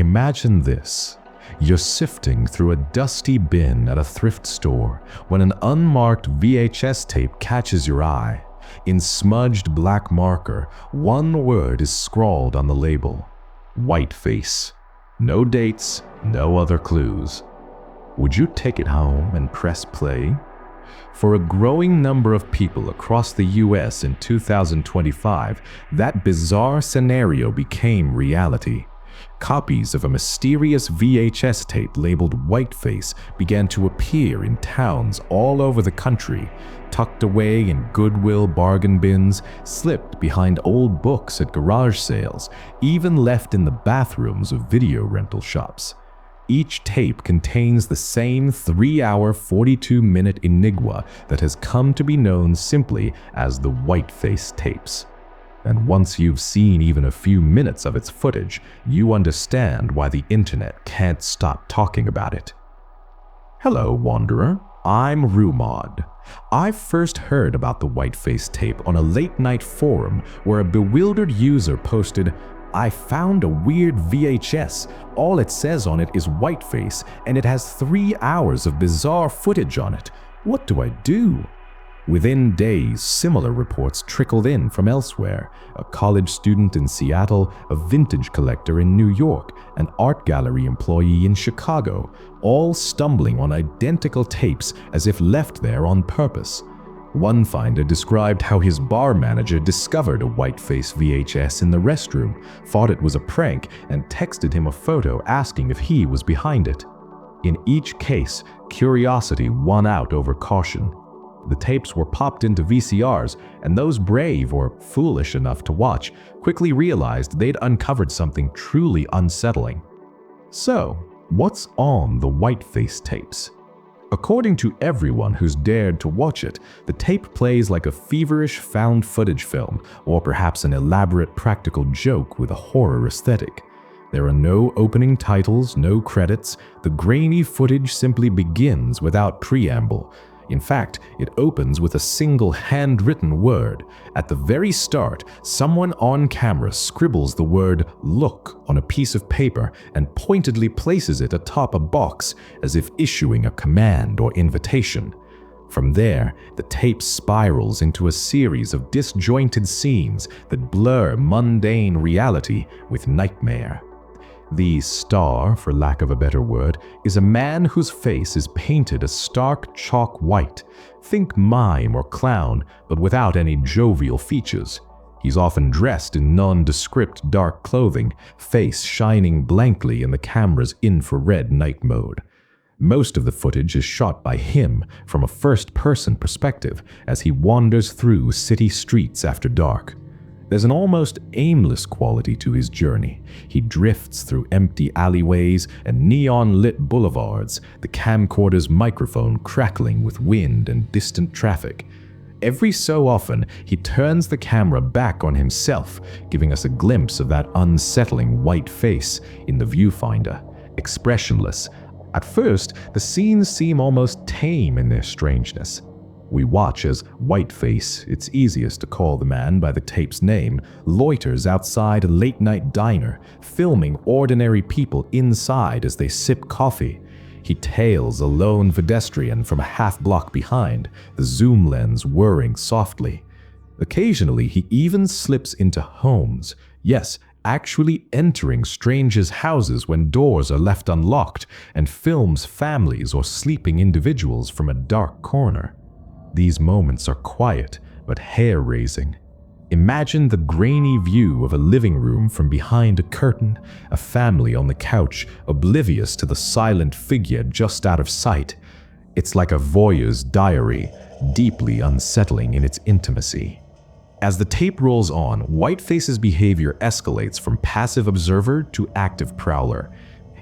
Imagine this. You're sifting through a dusty bin at a thrift store when an unmarked VHS tape catches your eye. In smudged black marker, one word is scrawled on the label: Whiteface. No dates, no other clues. Would you take it home and press play? For a growing number of people across the US in 2025, that bizarre scenario became reality. Copies of a mysterious VHS tape labeled Whiteface began to appear in towns all over the country, tucked away in Goodwill bargain bins, slipped behind old books at garage sales, even left in the bathrooms of video rental shops. Each tape contains the same 3-hour, 42-minute enigma that has come to be known simply as the Whiteface tapes. And once you've seen even a few minutes of its footage, you understand why the internet can't stop talking about it. Hello, Wanderer. I'm Rumod. I first heard about the Whiteface tape on a late-night forum where a bewildered user posted, "I found a weird VHS. All it says on it is Whiteface, and it has 3 hours of bizarre footage on it. What do I do?" Within days, similar reports trickled in from elsewhere: a college student in Seattle, a vintage collector in New York, an art gallery employee in Chicago, all stumbling on identical tapes as if left there on purpose. One finder described how his bar manager discovered a Whiteface VHS in the restroom, thought it was a prank, and texted him a photo asking if he was behind it. In each case, curiosity won out over caution. The tapes were popped into VCRs, and those brave or foolish enough to watch quickly realized they'd uncovered something truly unsettling. So, what's on the Whiteface tapes? According to everyone who's dared to watch it, the tape plays like a feverish found footage film, or perhaps an elaborate practical joke with a horror aesthetic. There are no opening titles, no credits. The grainy footage simply begins without preamble. In fact, it opens with a single handwritten word. At the very start, someone on camera scribbles the word "look" on a piece of paper and pointedly places it atop a box as if issuing a command or invitation. From there, the tape spirals into a series of disjointed scenes that blur mundane reality with nightmare. The star, for lack of a better word, is a man whose face is painted a stark chalk white. Think mime or clown, but without any jovial features. He's often dressed in nondescript dark clothing, face shining blankly in the camera's infrared night mode. Most of the footage is shot by him from a first-person perspective as he wanders through city streets after dark. There's an almost aimless quality to his journey. He drifts through empty alleyways and neon-lit boulevards, the camcorder's microphone crackling with wind and distant traffic. Every so often, he turns the camera back on himself, giving us a glimpse of that unsettling white face in the viewfinder, expressionless. At first, the scenes seem almost tame in their strangeness. We watch as Whiteface, it's easiest to call the man by the tape's name, loiters outside a late-night diner, filming ordinary people inside as they sip coffee. He tails a lone pedestrian from a half-block behind, the zoom lens whirring softly. Occasionally, he even slips into homes, yes, actually entering strangers' houses when doors are left unlocked, and films families or sleeping individuals from a dark corner. These moments are quiet, but hair-raising. Imagine the grainy view of a living room from behind a curtain, a family on the couch, oblivious to the silent figure just out of sight. It's like a voyeur's diary, deeply unsettling in its intimacy. As the tape rolls on, Whiteface's behavior escalates from passive observer to active prowler.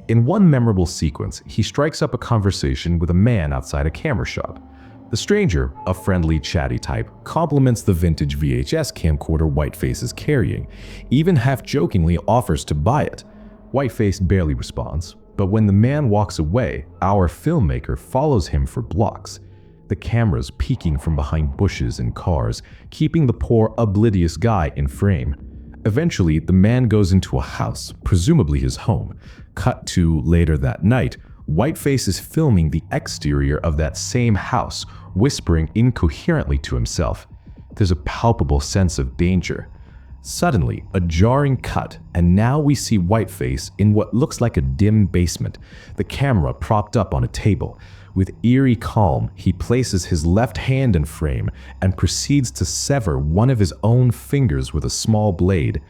In one memorable sequence, he strikes up a conversation with a man outside a camera shop. The stranger, a friendly, chatty type, compliments the vintage VHS camcorder Whiteface is carrying, even half-jokingly offers to buy it. Whiteface barely responds, but when the man walks away, our filmmaker follows him for blocks. The cameras peeking from behind bushes and cars, keeping the poor, oblivious guy in frame. Eventually, the man goes into a house, presumably his home. Cut to later that night, Whiteface is filming the exterior of that same house, whispering incoherently to himself. There's a palpable sense of danger. Suddenly, a jarring cut, and now we see Whiteface in what looks like a dim basement, the camera propped up on a table. With eerie calm, he places his left hand in frame and proceeds to sever one of his own fingers with a small blade.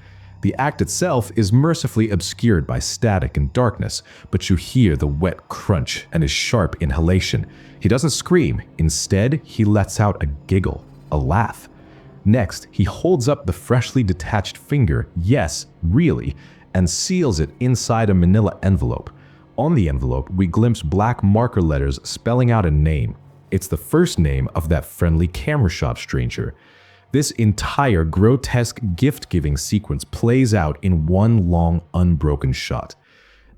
The act itself is mercifully obscured by static and darkness, but you hear the wet crunch and his sharp inhalation. He doesn't scream. Instead, he lets out a giggle, a laugh. Next, he holds up the freshly detached finger, yes, really, and seals it inside a manila envelope. On the envelope, we glimpse black marker letters spelling out a name. It's the first name of that friendly camera shop stranger. This entire grotesque gift-giving sequence plays out in one long, unbroken shot.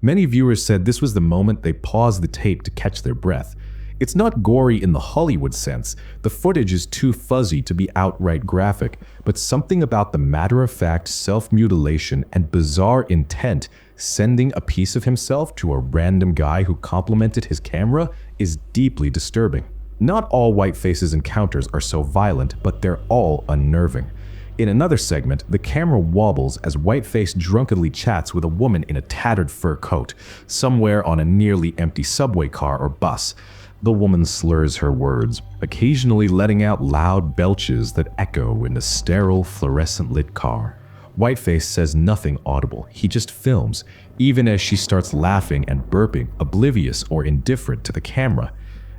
Many viewers said this was the moment they paused the tape to catch their breath. It's not gory in the Hollywood sense. The footage is too fuzzy to be outright graphic, but something about the matter-of-fact self-mutilation and bizarre intent sending a piece of himself to a random guy who complimented his camera is deeply disturbing. Not all Whiteface's encounters are so violent, but they're all unnerving. In another segment, the camera wobbles as Whiteface drunkenly chats with a woman in a tattered fur coat, somewhere on a nearly empty subway car or bus. The woman slurs her words, occasionally letting out loud belches that echo in a sterile, fluorescent-lit car. Whiteface says nothing audible, he just films, even as she starts laughing and burping, oblivious or indifferent to the camera.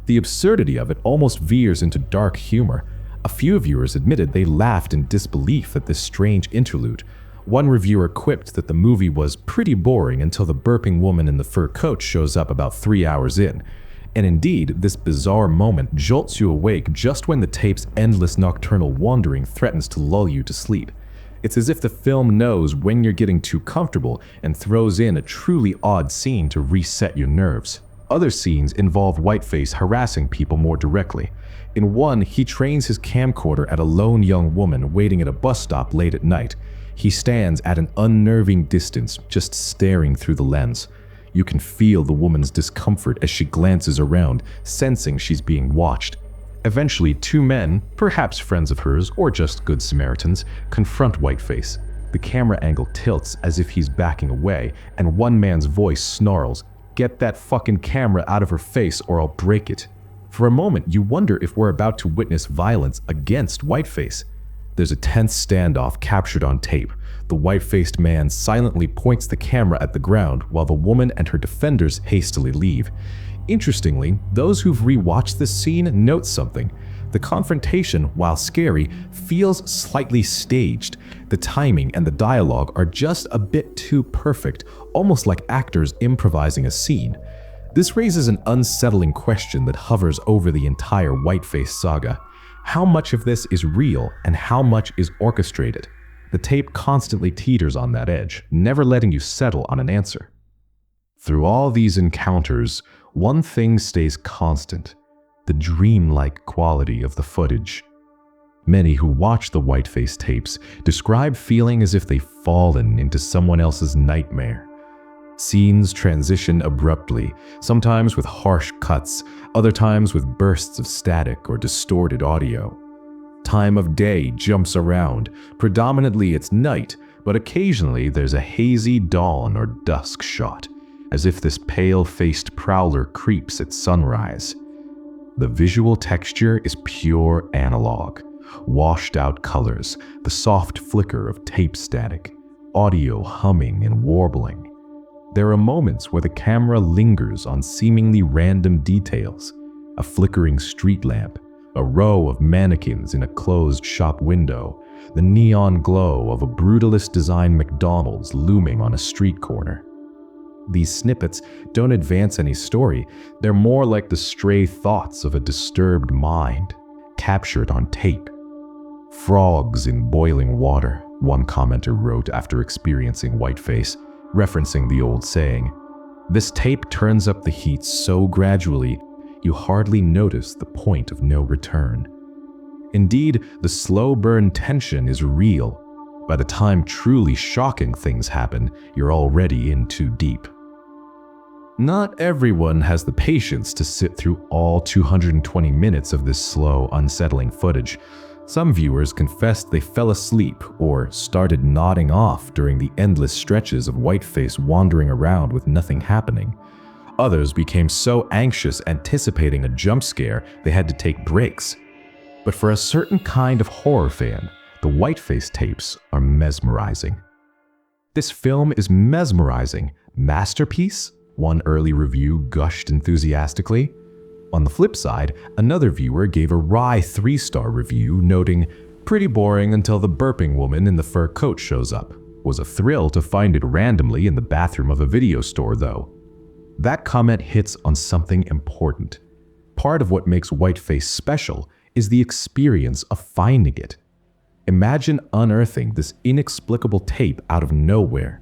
The absurdity of it almost veers into dark humor. A few viewers admitted they laughed in disbelief at this strange interlude. One reviewer quipped that the movie was pretty boring until the burping woman in the fur coat shows up about 3 hours in. And indeed, this bizarre moment jolts you awake just when the tape's endless nocturnal wandering threatens to lull you to sleep. It's as if the film knows when you're getting too comfortable and throws in a truly odd scene to reset your nerves. Other scenes involve Whiteface harassing people more directly. In one, he trains his camcorder at a lone young woman waiting at a bus stop late at night. He stands at an unnerving distance, just staring through the lens. You can feel the woman's discomfort as she glances around, sensing she's being watched. Eventually, two men, perhaps friends of hers or just good Samaritans, confront Whiteface. The camera angle tilts as if he's backing away, and one man's voice snarls, "Get that fucking camera out of her face or I'll break it." For a moment, you wonder if we're about to witness violence against Whiteface. There's a tense standoff captured on tape. The white-faced man silently points the camera at the ground while the woman and her defenders hastily leave. Interestingly, those who've rewatched this scene note something. The confrontation, while scary, feels slightly staged. The timing and the dialogue are just a bit too perfect, almost like actors improvising a scene. This raises an unsettling question that hovers over the entire Whiteface saga. How much of this is real and how much is orchestrated? The tape constantly teeters on that edge, never letting you settle on an answer. Through all these encounters, one thing stays constant: the dreamlike quality of the footage. Many who watch the Whiteface tapes describe feeling as if they've fallen into someone else's nightmare. Scenes transition abruptly, sometimes with harsh cuts, other times with bursts of static or distorted audio. Time of day jumps around. Predominantly it's night, but occasionally there's a hazy dawn or dusk shot, as if this pale-faced prowler creeps at sunrise. The visual texture is pure analog. Washed-out colors, the soft flicker of tape static, audio humming and warbling. There are moments where the camera lingers on seemingly random details: a flickering street lamp, a row of mannequins in a closed shop window, the neon glow of a brutalist-designed McDonald's looming on a street corner. These snippets don't advance any story. They're more like the stray thoughts of a disturbed mind, captured on tape. "Frogs in boiling water," one commenter wrote after experiencing Whiteface, referencing the old saying. This tape turns up the heat so gradually, you hardly notice the point of no return. Indeed, the slow burn tension is real. By the time truly shocking things happen, you're already in too deep. Not everyone has the patience to sit through all 220 minutes of this slow, unsettling footage. Some viewers confessed they fell asleep or started nodding off during the endless stretches of Whiteface wandering around with nothing happening. Others became so anxious anticipating a jump scare they had to take breaks. But for a certain kind of horror fan, the Whiteface tapes are mesmerizing. This film is mesmerizing. Masterpiece? One early review gushed enthusiastically. On the flip side, another viewer gave a wry 3-star review, noting, "Pretty boring until the burping woman in the fur coat shows up. Was a thrill to find it randomly in the bathroom of a video store, though." That comment hits on something important. Part of what makes Whiteface special is the experience of finding it. Imagine unearthing this inexplicable tape out of nowhere.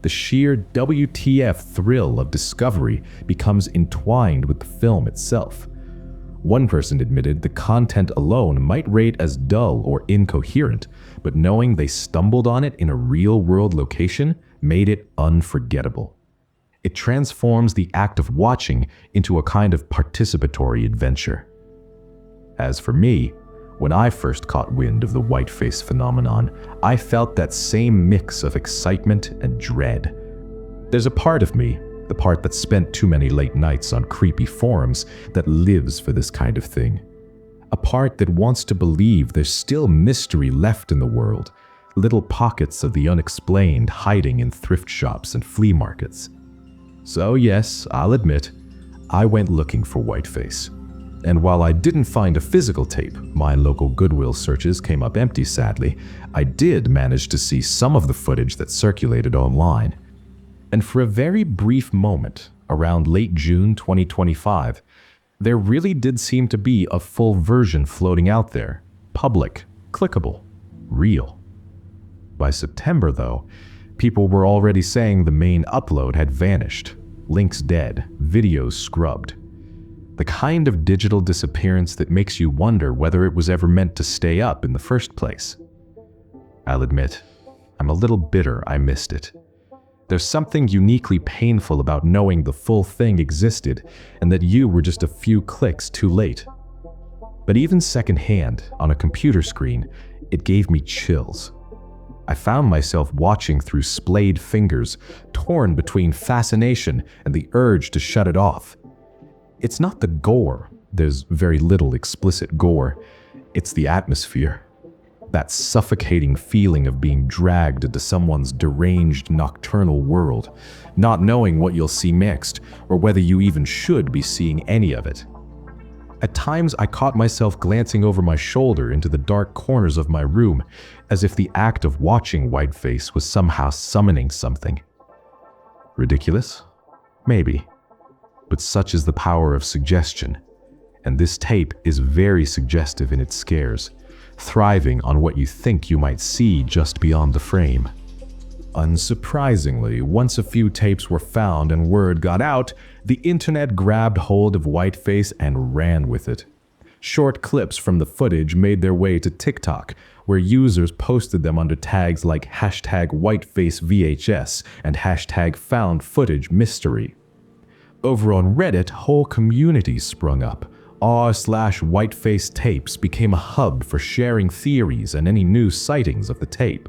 The sheer WTF thrill of discovery becomes entwined with the film itself. One person admitted the content alone might rate as dull or incoherent, but knowing they stumbled on it in a real-world location made it unforgettable. It transforms the act of watching into a kind of participatory adventure. As for me, when I first caught wind of the Whiteface phenomenon, I felt that same mix of excitement and dread. There's a part of me, the part that spent too many late nights on creepy forums, that lives for this kind of thing. A part that wants to believe there's still mystery left in the world, little pockets of the unexplained hiding in thrift shops and flea markets. So yes, I'll admit, I went looking for Whiteface. And while I didn't find a physical tape, my local Goodwill searches came up empty sadly, I did manage to see some of the footage that circulated online. And for a very brief moment, around late June 2025, there really did seem to be a full version floating out there. Public, clickable, real. By September, though, people were already saying the main upload had vanished, links dead, videos scrubbed. The kind of digital disappearance that makes you wonder whether it was ever meant to stay up in the first place. I'll admit, I'm a little bitter I missed it. There's something uniquely painful about knowing the full thing existed and that you were just a few clicks too late. But even secondhand, on a computer screen, it gave me chills. I found myself watching through splayed fingers, torn between fascination and the urge to shut it off. It's not the gore, there's very little explicit gore, it's the atmosphere. That suffocating feeling of being dragged into someone's deranged nocturnal world, not knowing what you'll see next, or whether you even should be seeing any of it. At times, I caught myself glancing over my shoulder into the dark corners of my room, as if the act of watching Whiteface was somehow summoning something. Ridiculous? Maybe. But such is the power of suggestion, and this tape is very suggestive in its scares, thriving on what you think you might see just beyond the frame. Unsurprisingly, once a few tapes were found and word got out, the internet grabbed hold of Whiteface and ran with it. Short clips from the footage made their way to TikTok, where users posted them under tags like #WhitefaceVHS and #FoundFootageMystery. Over on Reddit, whole communities sprung up. r/Whiteface tapes became a hub for sharing theories and any new sightings of the tape.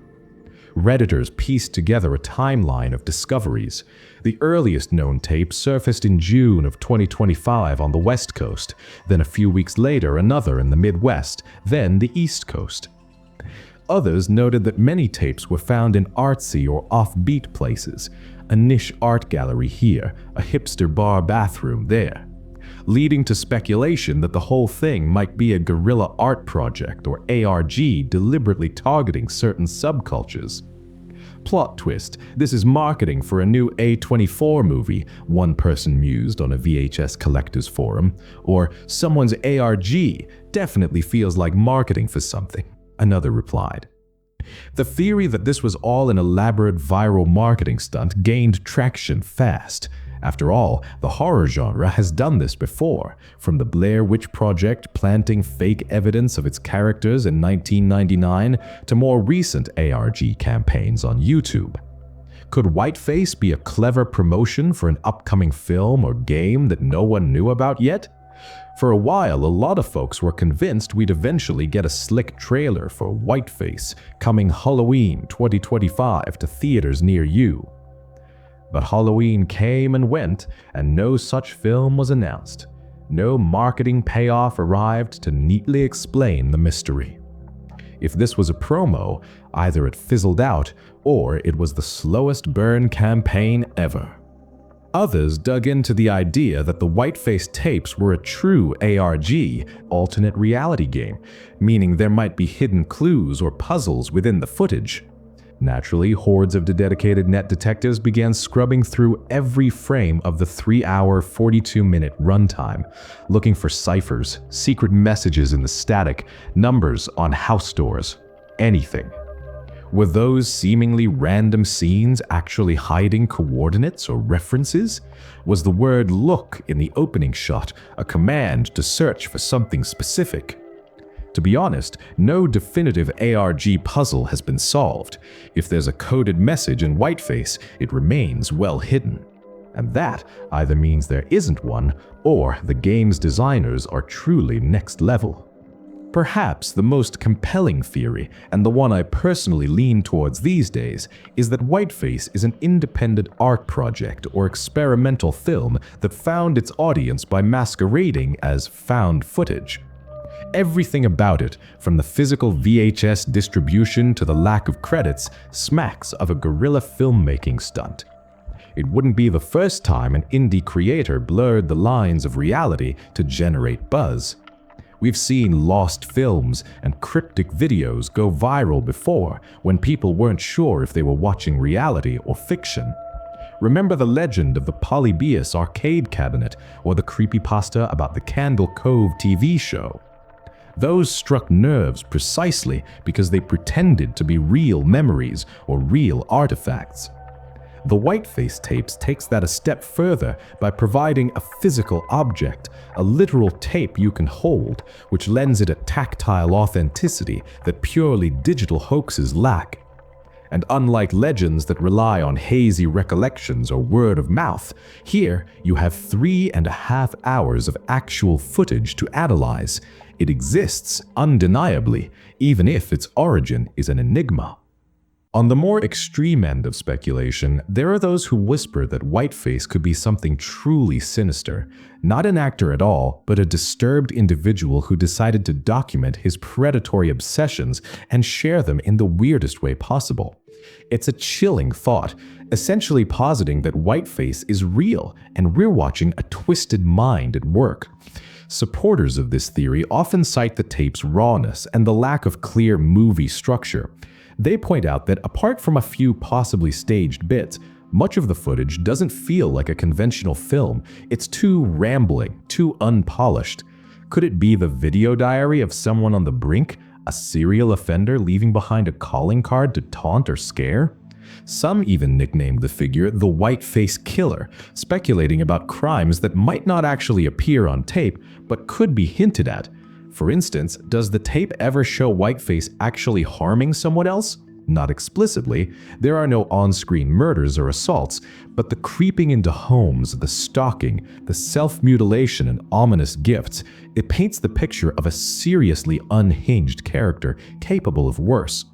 Redditors pieced together a timeline of discoveries. The earliest known tape surfaced in June of 2025 on the West Coast, then a few weeks later another in the Midwest, then the East Coast. Others noted that many tapes were found in artsy or offbeat places, a niche art gallery here, a hipster bar bathroom there, leading to speculation that the whole thing might be a guerrilla art project or ARG deliberately targeting certain subcultures. Plot twist, this is marketing for a new A24 movie, one person mused on a VHS collectors forum, or someone's ARG definitely feels like marketing for something, another replied. The theory that this was all an elaborate viral marketing stunt gained traction fast, After all, the horror genre has done this before, from the Blair Witch Project planting fake evidence of its characters in 1999 to more recent ARG campaigns on YouTube. Could Whiteface be a clever promotion for an upcoming film or game that no one knew about yet? For a while, a lot of folks were convinced we'd eventually get a slick trailer for Whiteface coming Halloween 2025 to theaters near you. But Halloween came and went, and no such film was announced. No marketing payoff arrived to neatly explain the mystery. If this was a promo, either it fizzled out or it was the slowest burn campaign ever. Others dug into the idea that the Whiteface tapes were a true ARG, alternate reality game, meaning there might be hidden clues or puzzles within the footage. Naturally, hordes of dedicated net detectives began scrubbing through every frame of the 3-hour, 42-minute runtime, looking for ciphers, secret messages in the static, numbers on house doors, anything. Were those seemingly random scenes actually hiding coordinates or references? Was the word "look" in the opening shot a command to search for something specific? To be honest, no definitive ARG puzzle has been solved. If there's a coded message in Whiteface, it remains well hidden. And that either means there isn't one, or the game's designers are truly next level. Perhaps the most compelling theory, and the one I personally lean towards these days, is that Whiteface is an independent art project or experimental film that found its audience by masquerading as found footage. Everything about it, from the physical VHS distribution to the lack of credits, smacks of a guerrilla filmmaking stunt. It wouldn't be the first time an indie creator blurred the lines of reality to generate buzz. We've seen lost films and cryptic videos go viral before when people weren't sure if they were watching reality or fiction. Remember the legend of the Polybius arcade cabinet or the creepypasta about the Candle Cove TV show? Those struck nerves precisely because they pretended to be real memories or real artifacts. The Whiteface tapes takes that a step further by providing a physical object, a literal tape you can hold, which lends it a tactile authenticity that purely digital hoaxes lack. And unlike legends that rely on hazy recollections or word of mouth, here you have 3.5 hours of actual footage to analyze. It exists undeniably, even if its origin is an enigma. On the more extreme end of speculation, there are those who whisper that Whiteface could be something truly sinister, not an actor at all, but a disturbed individual who decided to document his predatory obsessions and share them in the weirdest way possible. It's a chilling thought, essentially positing that Whiteface is real and we're watching a twisted mind at work. Supporters of this theory often cite the tape's rawness and the lack of clear movie structure. They point out that apart from a few possibly staged bits, much of the footage doesn't feel like a conventional film. It's too rambling, too unpolished. Could it be the video diary of someone on the brink, a serial offender leaving behind a calling card to taunt or scare? Some even nicknamed the figure the Whiteface Killer, speculating about crimes that might not actually appear on tape, but could be hinted at. For instance, does the tape ever show Whiteface actually harming someone else? Not explicitly. There are no on-screen murders or assaults, but the creeping into homes, the stalking, the self-mutilation and ominous gifts, it paints the picture of a seriously unhinged character capable of worse.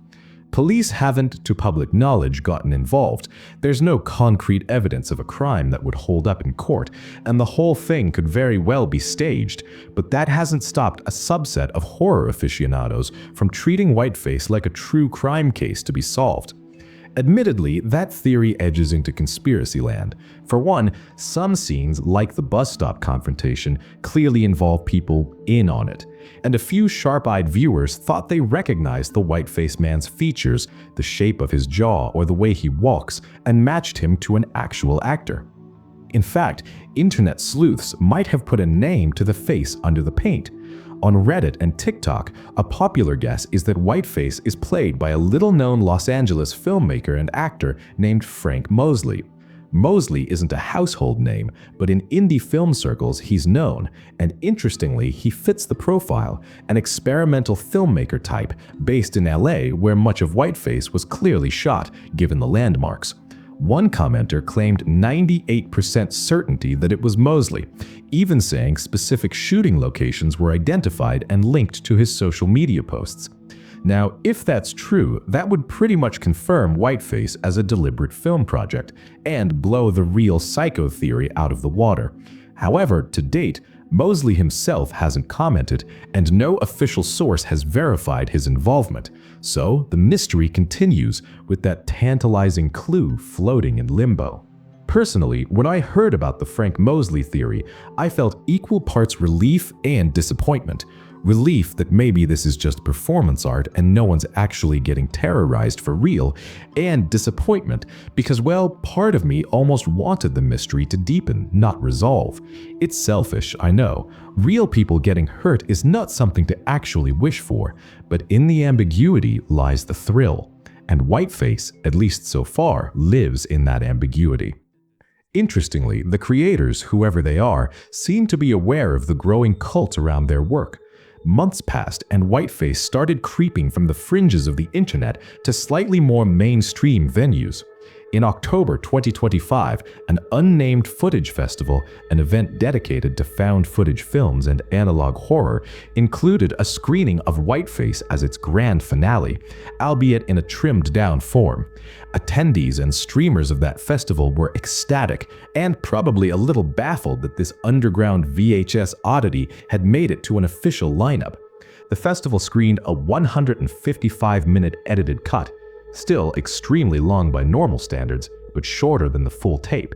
Police haven't, to public knowledge, gotten involved. There's no concrete evidence of a crime that would hold up in court, and the whole thing could very well be staged, but that hasn't stopped a subset of horror aficionados from treating Whiteface like a true crime case to be solved. Admittedly, that theory edges into conspiracy land. For one, some scenes, like the bus stop confrontation, clearly involve people in on it, and a few sharp-eyed viewers thought they recognized the Whiteface man's features, the shape of his jaw or the way he walks, and matched him to an actual actor. In fact, internet sleuths might have put a name to the face under the paint. On Reddit and TikTok, a popular guess is that Whiteface is played by a little-known Los Angeles filmmaker and actor named Frank Mosley. Mosley isn't a household name, but in indie film circles he's known, and interestingly, he fits the profile, an experimental filmmaker type based in LA where much of Whiteface was clearly shot, given the landmarks. One commenter claimed 98% certainty that it was Mosley, even saying specific shooting locations were identified and linked to his social media posts. Now, if that's true, that would pretty much confirm Whiteface as a deliberate film project and blow the real psycho theory out of the water. However, to date, Mosley himself hasn't commented, and no official source has verified his involvement. So, the mystery continues with that tantalizing clue floating in limbo. Personally, when I heard about the Frank Mosley theory, I felt equal parts relief and disappointment. Relief that maybe this is just performance art and no one's actually getting terrorized for real, and disappointment because, well, part of me almost wanted the mystery to deepen, not resolve. It's selfish, I know. Real people getting hurt is not something to actually wish for, but in the ambiguity lies the thrill. And Whiteface, at least so far, lives in that ambiguity. Interestingly, the creators, whoever they are, seem to be aware of the growing cult around their work. Months passed and Whiteface started creeping from the fringes of the internet to slightly more mainstream venues. In October 2025, an unnamed footage festival, an event dedicated to found footage films and analog horror, included a screening of Whiteface as its grand finale, albeit in a trimmed-down form. Attendees and streamers of that festival were ecstatic and probably a little baffled that this underground VHS oddity had made it to an official lineup. The festival screened a 155-minute edited cut, still extremely long by normal standards, but shorter than the full tape.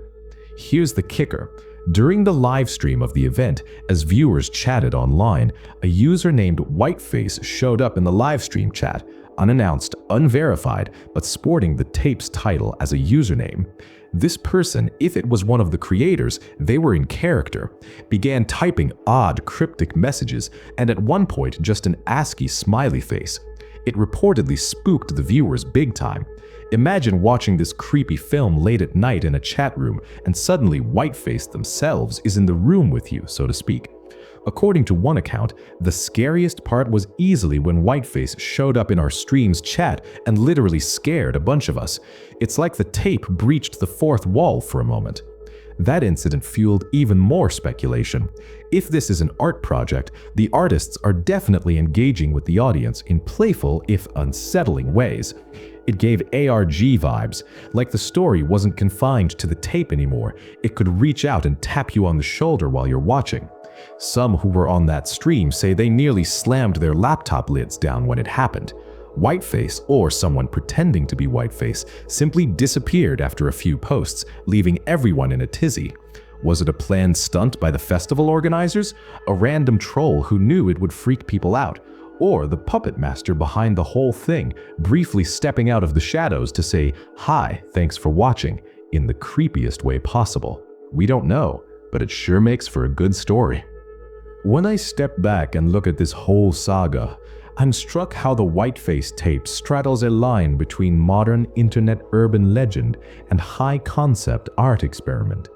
Here's the kicker. During the live stream of the event, as viewers chatted online, a user named Whiteface showed up in the live stream chat, unannounced, unverified, but sporting the tape's title as a username. This person, if it was one of the creators, they were in character, began typing odd, cryptic messages, and at one point just an ASCII smiley face. It reportedly spooked the viewers big time. Imagine watching this creepy film late at night in a chat room, and suddenly Whiteface themselves is in the room with you, so to speak. According to one account, the scariest part was easily when Whiteface showed up in our stream's chat and literally scared a bunch of us. It's like the tape breached the fourth wall for a moment. That incident fueled even more speculation. If this is an art project, the artists are definitely engaging with the audience in playful, if unsettling ways. It gave ARG vibes, like the story wasn't confined to the tape anymore. It could reach out and tap you on the shoulder while you're watching. Some who were on that stream say they nearly slammed their laptop lids down when it happened. Whiteface, or someone pretending to be Whiteface, simply disappeared after a few posts, leaving everyone in a tizzy. Was it a planned stunt by the festival organizers? A random troll who knew it would freak people out? Or the puppet master behind the whole thing, briefly stepping out of the shadows to say, "Hi, thanks for watching," in the creepiest way possible? We don't know, but it sure makes for a good story. When I step back and look at this whole saga, I'm struck how the Whiteface tape straddles a line between modern internet urban legend and high-concept art experiment.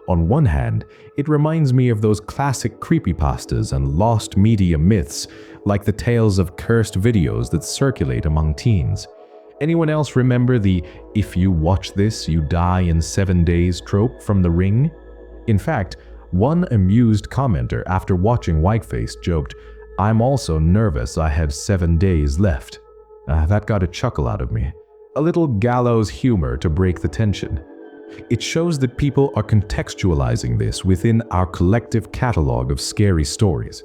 On one hand, it reminds me of those classic creepypastas and lost media myths, like the tales of cursed videos that circulate among teens. Anyone else remember the "if you watch this, you die in 7 days" trope from The Ring? In fact, one amused commenter after watching Whiteface joked, "I'm also nervous I have 7 days left." That got a chuckle out of me. A little gallows humor to break the tension. It shows that people are contextualizing this within our collective catalog of scary stories.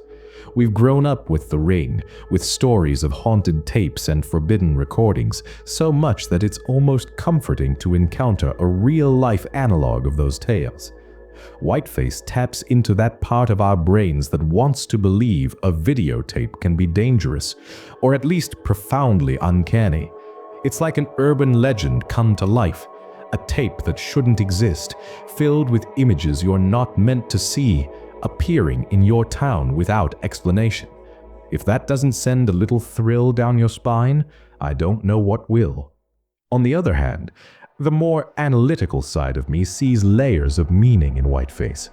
We've grown up with The Ring, with stories of haunted tapes and forbidden recordings, so much that it's almost comforting to encounter a real-life analog of those tales. Whiteface taps into that part of our brains that wants to believe a videotape can be dangerous, or at least profoundly uncanny. It's like an urban legend come to life, a tape that shouldn't exist, filled with images you're not meant to see, appearing in your town without explanation. If that doesn't send a little thrill down your spine, I don't know what will. On the other hand, The more analytical side of me sees layers of meaning in Whiteface.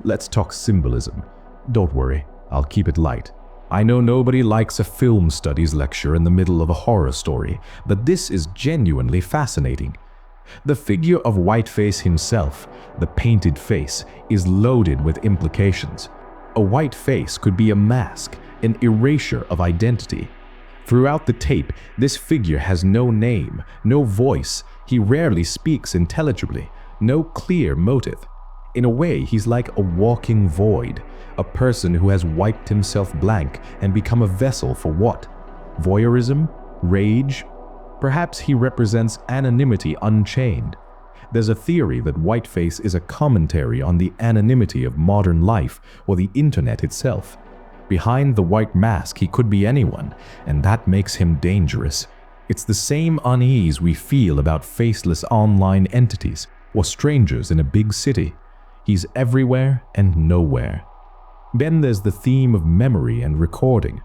Let's talk symbolism. Don't worry, I'll keep it light. I know nobody likes a film studies lecture in the middle of a horror story, but this is genuinely fascinating. The figure of Whiteface himself, the painted face, is loaded with implications. A white face could be a mask, an erasure of identity. Throughout the tape, this figure has no name, no voice, he rarely speaks intelligibly, no clear motive. In a way, he's like a walking void, a person who has wiped himself blank and become a vessel for what? Voyeurism? Rage? Perhaps he represents anonymity unchained. There's a theory that Whiteface is a commentary on the anonymity of modern life or the internet itself. Behind the white mask, he could be anyone, and that makes him dangerous. It's the same unease we feel about faceless online entities or strangers in a big city. He's everywhere and nowhere. Then there's the theme of memory and recording.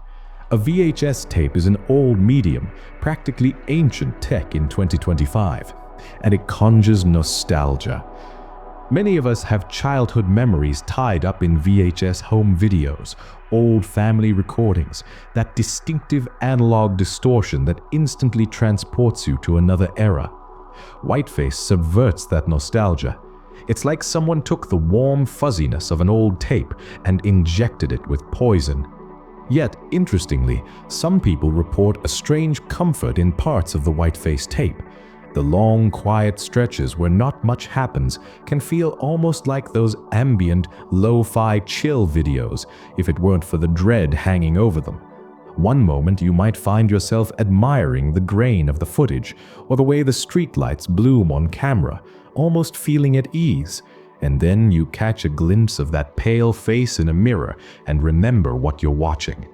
A VHS tape is an old medium, practically ancient tech in 2025, and it conjures nostalgia. Many of us have childhood memories tied up in VHS home videos, old family recordings, that distinctive analog distortion that instantly transports you to another era. Whiteface subverts that nostalgia. It's like someone took the warm fuzziness of an old tape and injected it with poison. Yet, interestingly, some people report a strange comfort in parts of the Whiteface tape. The long, quiet stretches where not much happens can feel almost like those ambient, lo-fi chill videos if it weren't for the dread hanging over them. One moment you might find yourself admiring the grain of the footage or the way the streetlights bloom on camera, almost feeling at ease, and then you catch a glimpse of that pale face in a mirror and remember what you're watching.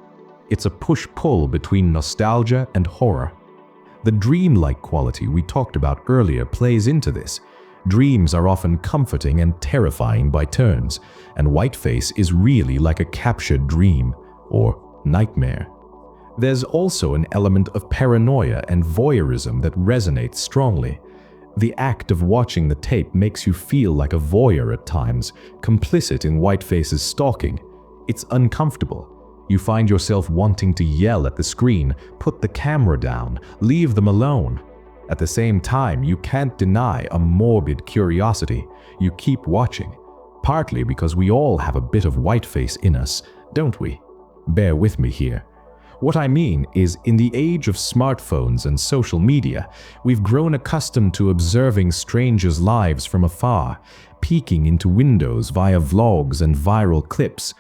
It's a push-pull between nostalgia and horror. The dreamlike quality we talked about earlier plays into this. Dreams are often comforting and terrifying by turns, and Whiteface is really like a captured dream, or nightmare. There's also an element of paranoia and voyeurism that resonates strongly. The act of watching the tape makes you feel like a voyeur at times, complicit in Whiteface's stalking. It's uncomfortable. You find yourself wanting to yell at the screen, put the camera down, leave them alone. At the same time, you can't deny a morbid curiosity. You keep watching, partly because we all have a bit of Whiteface in us, don't we? Bear with me here. What I mean is, in the age of smartphones and social media, we've grown accustomed to observing strangers' lives from afar, peeking into windows via vlogs and viral clips.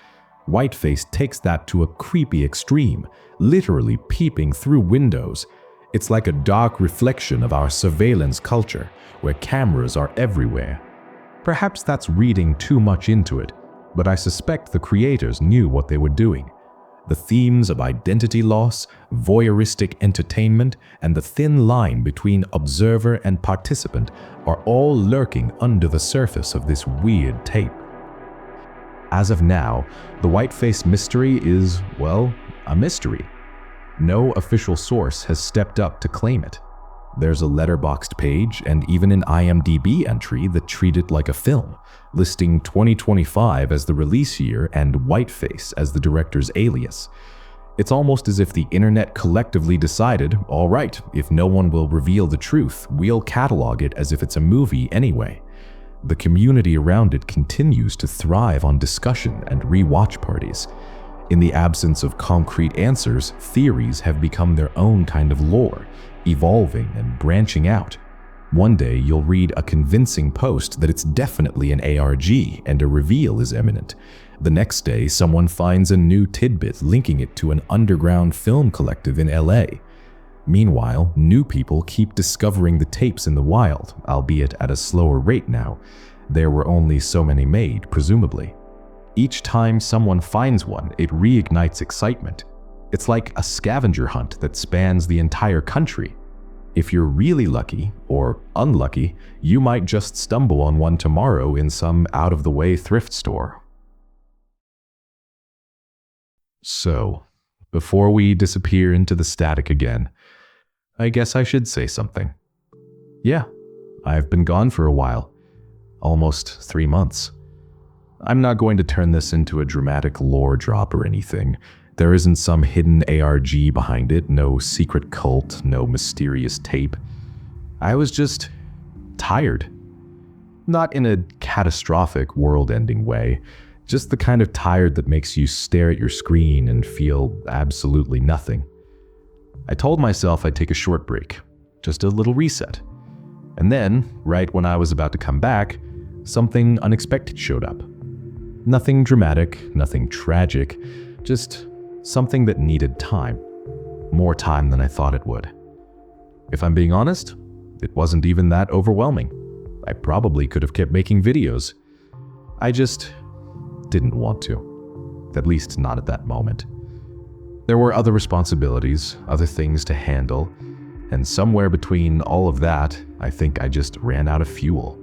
Whiteface takes that to a creepy extreme, literally peeping through windows. It's like a dark reflection of our surveillance culture, where cameras are everywhere. Perhaps that's reading too much into it, but I suspect the creators knew what they were doing. The themes of identity loss, voyeuristic entertainment, and the thin line between observer and participant are all lurking under the surface of this weird tape. As of now, the Whiteface mystery is, well, a mystery. No official source has stepped up to claim it. There's a letterboxed page and even an IMDb entry that treat it like a film, listing 2025 as the release year and Whiteface as the director's alias. It's almost as if the internet collectively decided, all right, if no one will reveal the truth, we'll catalog it as if it's a movie anyway. The community around it continues to thrive on discussion and rewatch parties. In the absence of concrete answers, theories have become their own kind of lore, evolving and branching out. One day you'll read a convincing post that it's definitely an ARG and a reveal is imminent. The next day someone finds a new tidbit linking it to an underground film collective in LA. Meanwhile, new people keep discovering the tapes in the wild, albeit at a slower rate now. There were only so many made, presumably. Each time someone finds one, it reignites excitement. It's like a scavenger hunt that spans the entire country. If you're really lucky, or unlucky, you might just stumble on one tomorrow in some out-of-the-way thrift store. So, before we disappear into the static again, I guess I should say something. Yeah, I've been gone for a while. Almost 3 months. I'm not going to turn this into a dramatic lore drop or anything. There isn't some hidden ARG behind it, no secret cult, no mysterious tape. I was just tired. Not in a catastrophic, world-ending way, just the kind of tired that makes you stare at your screen and feel absolutely nothing. I told myself I'd take a short break, just a little reset. And then, right when I was about to come back, something unexpected showed up. Nothing dramatic, nothing tragic, just something that needed time. More time than I thought it would. If I'm being honest, it wasn't even that overwhelming. I probably could have kept making videos. I just didn't want to. At least not at that moment. There were other responsibilities, other things to handle, and somewhere between all of that, I think I just ran out of fuel.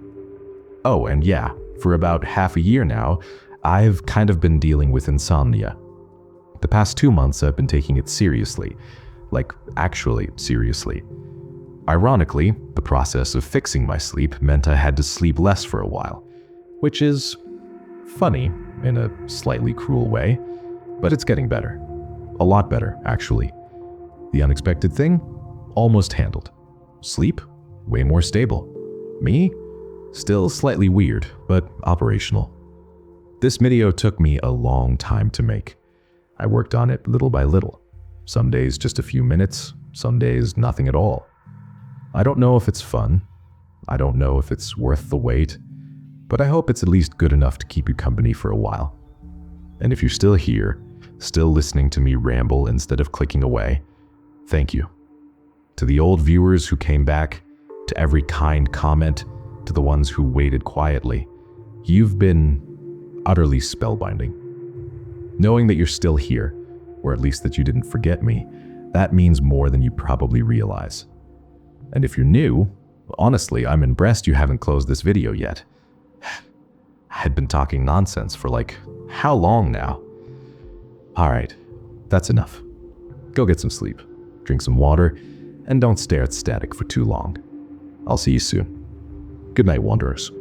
Oh, and yeah, for about half a year now, I've kind of been dealing with insomnia. The past 2 months I've been taking it seriously, like actually seriously. Ironically, the process of fixing my sleep meant I had to sleep less for a while, which is funny in a slightly cruel way, but it's getting better. A lot better, actually. The unexpected thing? Almost handled. Sleep? Way more stable. Me? Still slightly weird, but operational. This video took me a long time to make. I worked on it little by little. Some days just a few minutes, some days nothing at all. I don't know if it's fun. I don't know if it's worth the wait, but I hope it's at least good enough to keep you company for a while. And if you're still here, still listening to me ramble instead of clicking away, thank you. To the old viewers who came back, to every kind comment, to the ones who waited quietly, you've been utterly spellbinding. Knowing that you're still here, or at least that you didn't forget me, that means more than you probably realize. And if you're new, honestly, I'm impressed you haven't closed this video yet. I had been talking nonsense for like, how long now? Alright, that's enough. Go get some sleep, drink some water, and don't stare at static for too long. I'll see you soon. Good night, Wanderers.